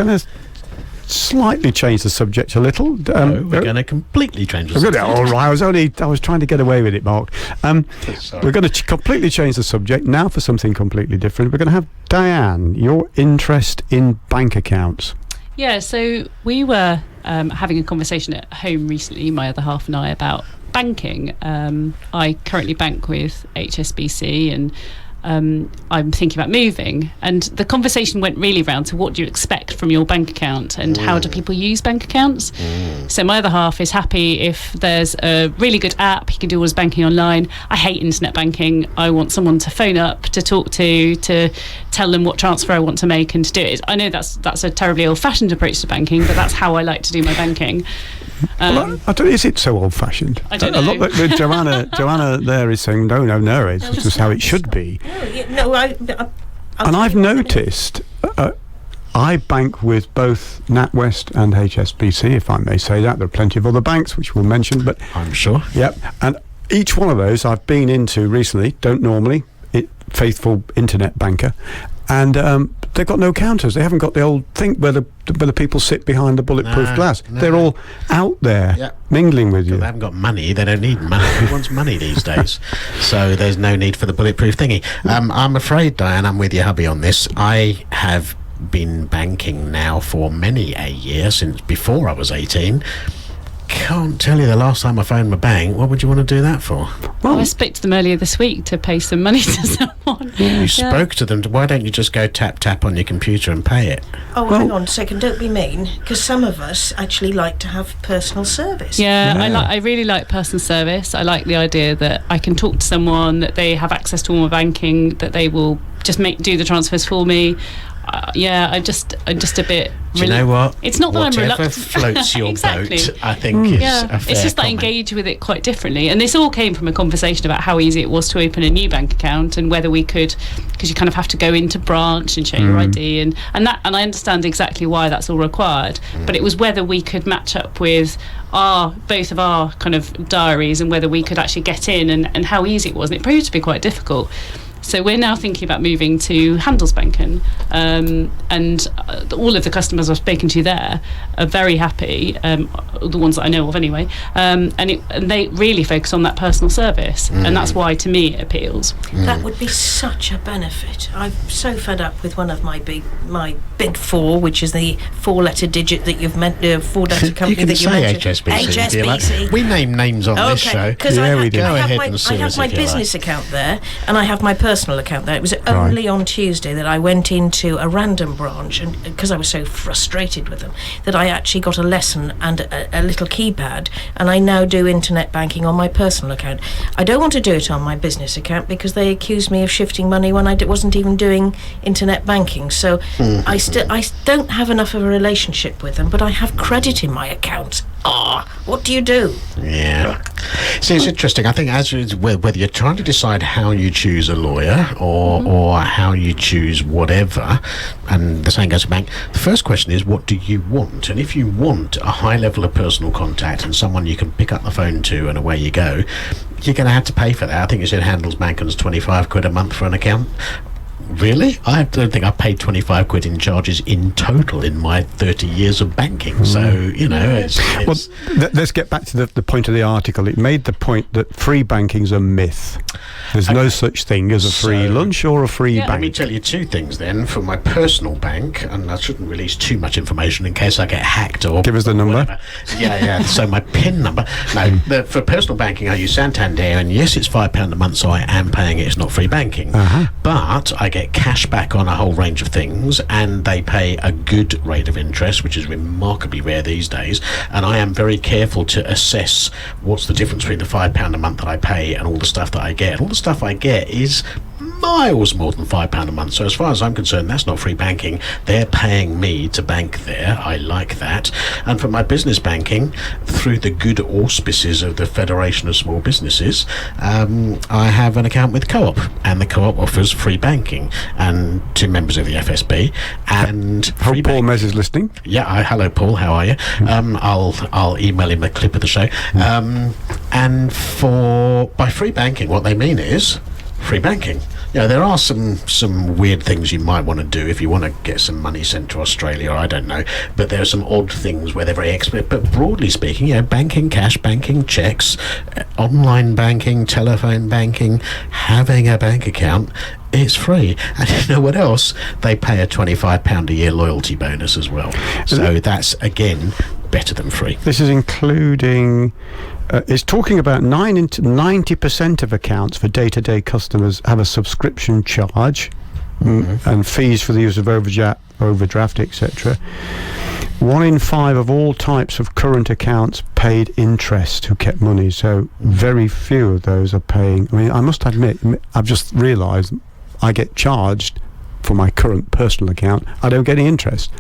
going to slightly change the subject a little. No, we're going to completely change the subject. All right, I was trying to get away with it, Mark. We're going to completely change the subject now for something completely different. We're going to have Diane, your interest in bank accounts. Yeah, so we were having a conversation at home recently, my other half and I, about banking. I currently bank with HSBC, and I'm thinking about moving, and the conversation went really round to what do you expect from your bank account and how do people use bank accounts. So my other half is happy if there's a really good app, he can do all his banking online. I hate internet banking. I want someone to phone up, to talk to tell them what transfer I want to make and to do it. I know that's a terribly old-fashioned approach to banking, but that's how I like to do my banking. Well, I don't, is it so old-fashioned? I don't know. A lot that Joanna there is saying, no, it's just how it should be. And I've noticed, I bank with both NatWest and HSBC, if I may say that. There are plenty of other banks which we'll mention, but I'm sure. Yep, and each one of those I've been into recently. Don't normally, faithful internet banker, and they've got no counters. They haven't got the old thing where the people sit behind the bulletproof glass. No. They're all out there mingling with you. They haven't got money. They don't need money. Who wants money these days? So there's no need for the bulletproof thingy. I'm afraid, Diane, I'm with your hubby on this. I have been banking now for many a year, since before I was 18. Can't tell you the last time I phoned my bank. What would you want to do that for? Well, I spoke to them earlier this week to pay some money to someone. You spoke to them. Why don't you just go tap on your computer and pay it? Oh, well, hang on a second. Don't be mean, because some of us actually like to have personal service. Yeah. I really like personal service. I like the idea that I can talk to someone, that they have access to all my banking, that they will just do the transfers for me. I'm just a bit. Do you know what? It's not that I'm reluctant. Whatever floats your exactly. boat, I think is a fair It's just that I engage with it quite differently, and this all came from a conversation about how easy it was to open a new bank account and whether we could, because you kind of have to go into branch and show your ID, and I understand exactly why that's all required, but it was whether we could match up with both of our kind of diaries and whether we could actually get in and how easy it was, and it proved to be quite difficult. So we're now thinking about moving to Handelsbanken, and all of the customers I've spoken to there are very happy, the ones that I know of anyway, and they really focus on that personal service, and that's why to me it appeals. That would be such a benefit. I'm so fed up with one of my big four, which is the four-letter digit that you've meant, four-letter company that you mentioned. HSBC. We name names on this show. We do. Go ahead and sue us. I have my business account there, and I have my personal account there. It was only on Tuesday that I went into a random branch, and because I was so frustrated with them, that I actually got a lesson and a little keypad, and I now do internet banking on my personal account. I don't want to do it on my business account because they accused me of shifting money when I wasn't even doing internet banking. So I don't have enough of a relationship with them, but I have credit in my account. What do you do? Yeah. See, it's interesting. I think whether you're trying to decide how you choose a lawyer or how you choose whatever, and the same goes for bank, the first question is, what do you want? And if you want a high level of personal contact and someone you can pick up the phone to and away you go, you're going to have to pay for that. I think you said Handelsbanken's 25 quid a month for an account. Really? I don't think I've paid 25 quid in charges in total in my 30 years of banking. So, it's... Well, let's get back to the point of the article. It made the point that free banking's a myth. There's no such thing as a free lunch or a free bank. Let me tell you two things then. For my personal bank, and I shouldn't release too much information in case I get hacked or... Give us the number. Whatever. Yeah. So my PIN number. No, for personal banking, I use Santander, and yes, it's £5 a month, so I am paying it. It's not free banking. But I get cash back on a whole range of things, and they pay a good rate of interest, which is remarkably rare these days, and I am very careful to assess what's the difference between the £5 a month that I pay and all the stuff that I get. All the stuff I get is miles more than £5 a month, so as far as I'm concerned, that's not free banking. They're paying me to bank there. I like that. And for my business banking, through the good auspices of the Federation of Small Businesses, I have an account with Co-op, and the Co-op offers free banking, and two members of the FSB, and hope Paul Mez is listening. Yeah, hello Paul, how are you? I'll email him a clip of the show. And by free banking, what they mean is free banking. Yeah, there are some weird things you might want to do if you want to get some money sent to Australia, I don't know. But there are some odd things where they're very expert. But broadly speaking, banking, cash banking, checks, online banking, telephone banking, having a bank account, it's free. And you know what else? They pay a £25 a year loyalty bonus as well. So that's, again, better than free. This is including... it's talking about 90% of accounts for day-to-day customers have a subscription charge and fees for the use of overdraft, etc. 1 in 5 of all types of current accounts paid interest who kept money, so very few of those are paying. I mean, I must admit, I've just realised I get charged for my current personal account. I don't get any interest.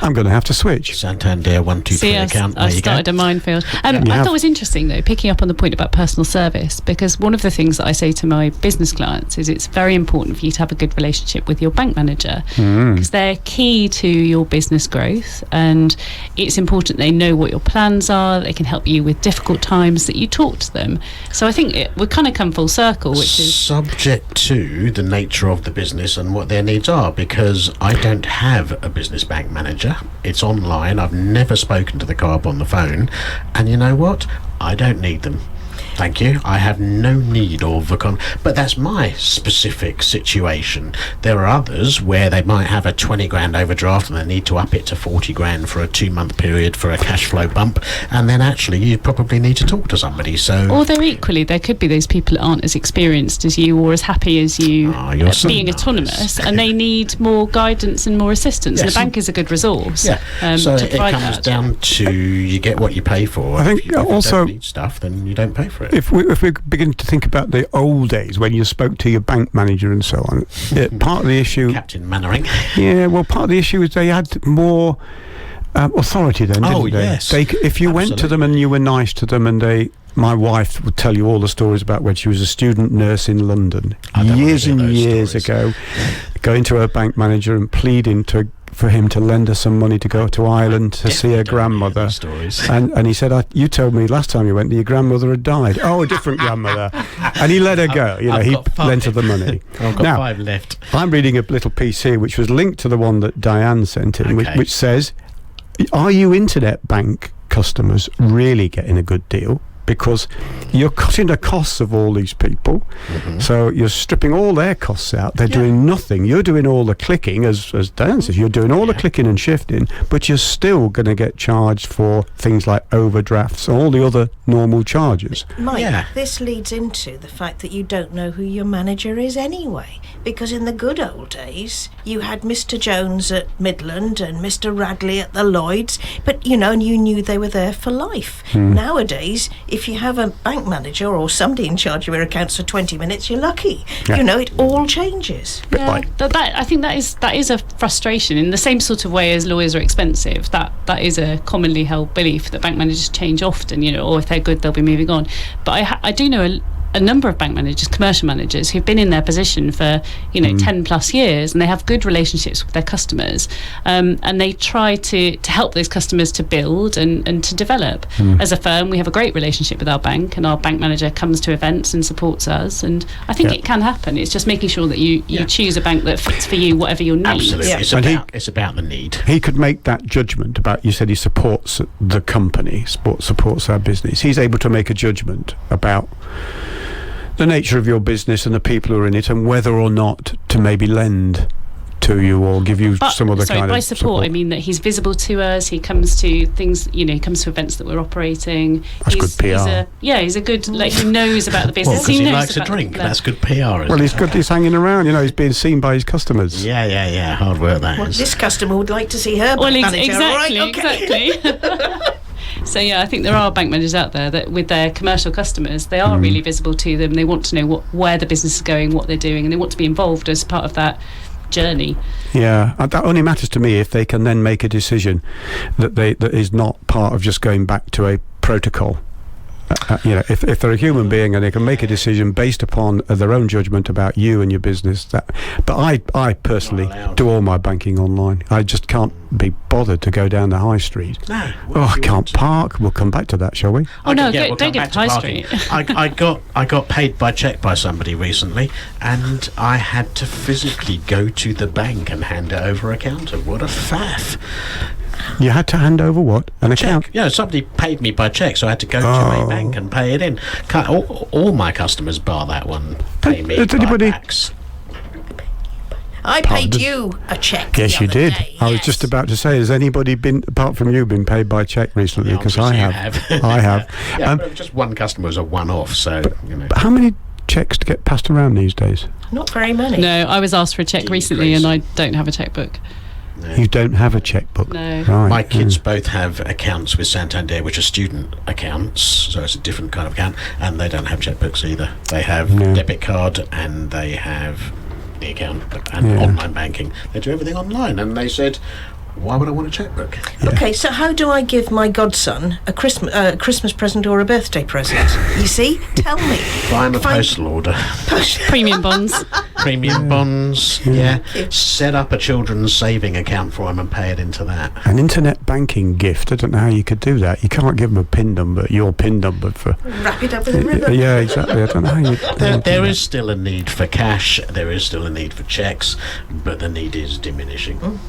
I'm going to have to switch. Santander 123 account. I started a minefield. I thought it was interesting, though, picking up on the point about personal service, because one of the things that I say to my business clients is it's very important for you to have a good relationship with your bank manager, because they're key to your business growth, and it's important they know what your plans are, they can help you with difficult times, that you talk to them. So I think we kind of come full circle, which is... subject to the nature of the business and what their needs are, because I don't have a business bank manager. It's online. I've never spoken to the co-op on the phone, and you know what? I don't need them. Thank you. I have no need of but that's my specific situation. There are others where they might have a 20 grand overdraft and they need to up it to 40 grand for a 2-month period for a cash flow bump, and then actually you probably need to talk to somebody. So, or there could be those people that aren't as experienced as you or as happy as you being autonomous, and they need more guidance and more assistance. Yes. And the bank is a good resource. Yeah. So it comes down to you get what you pay for. I think if you also don't need stuff, then you don't pay for it. If we begin to think about the old days when you spoke to your bank manager and so on, part of the issue... Captain Mannering. Yeah, well, part of the issue is they had more authority then, didn't they? Yes. If you went to them and you were nice to them, and my wife would tell you all the stories about when she was a student nurse in London years and years ago, going to her bank manager and pleading for him to lend her some money to go to Ireland to see her grandmother. And he said, you told me last time you went that your grandmother had died. Oh, a different grandmother. And he let her go. He lent her the money. I've got 5 left. I'm reading a little piece here which was linked to the one that Diane sent in, which says, are you internet bank customers really getting a good deal? Because you're cutting the costs of all these people, so you're stripping all their costs out. They're doing nothing. You're doing all the clicking, as Dan says. You're doing all the clicking and shifting, but you're still going to get charged for things like overdrafts and all the other normal charges. Mike, this leads into the fact that you don't know who your manager is anyway. Because in the good old days, you had Mr. Jones at Midland and Mr. Radley at the Lloyds, but and you knew they were there for life. Nowadays, if you have a bank manager or somebody in charge of your accounts for 20 minutes, you're lucky. It all changes. I think that is a frustration. In the same sort of way as lawyers are expensive, that is a commonly held belief that bank managers change often, or if they're good, they'll be moving on. But I do know a number of bank managers, commercial managers, who've been in their position for 10 plus years, and they have good relationships with their customers, and they try to help those customers to build and to develop. As a firm, we have a great relationship with our bank, and our bank manager comes to events and supports us, and I think it can happen. It's just making sure that you choose a bank that fits for you, whatever your needs. Absolutely. It's about the need. He could make that judgment about, you said he supports the company, supports our business. He's able to make a judgment about the nature of your business and the people who are in it, and whether or not to maybe lend to you or give you some other kind of by support. I mean that he's visible to us. He comes to things. He comes to events that we're operating. That's good PR. He's a good. He knows about the business. Well, he likes a drink. That's good PR. He's good. He's hanging around. He's being seen by his customers. Yeah. Hard work that is. This customer would like to see her manager. Exactly. So I think there are bank managers out there that with their commercial customers, they are really visible to them. They want to know where the business is going, what they're doing, and they want to be involved as part of that journey. Yeah, that only matters to me if they can then make a decision that is not part of just going back to a protocol. if they're a human being and they can make a decision based upon their own judgment about you and your business, but I personally do all my banking online. I just can't be bothered to go down the high street. No. I can't park. We'll come back to that, shall we? Oh no, we'll don't come get back to high to parking. street. I got paid by cheque by somebody recently, and I had to physically go to the bank and hand it over a counter. What a faff! You had to hand over what? An account? Check. Yeah, somebody paid me by cheque, so I had to go to a bank and pay it in. All my customers, bar that one, pay me Did by anybody- backs. I paid you a cheque. Yes, the you other did. day, I was yes. just about to say, has anybody been, apart from you, been paid by cheque recently? The Because answer I is have. you have. I have. Yeah, but just one customer was a one-off, so you know. But how many cheques get passed around these days? Not very many. No, I was asked for a cheque recently, and I don't have a chequebook. No. You don't have a chequebook. No. Right. My kids both have accounts with Santander, which are student accounts, so it's a different kind of account, and they don't have checkbooks either. They have debit card and they have the account and online banking. They do everything online, and they said, why would I want a checkbook? Okay, so how do I give my godson a Christmas present or a birthday present? You see? Tell me. Buy him a postal order. Premium bonds. Premium bonds, Set up a children's saving account for him and pay it into that. An internet banking gift. I don't know how you could do that. You can't give them a PIN number, your PIN number for... Wrap it up with a ribbon. Yeah, exactly. I don't know how you... There is still a need for cash, there is still a need for cheques, but the need is diminishing.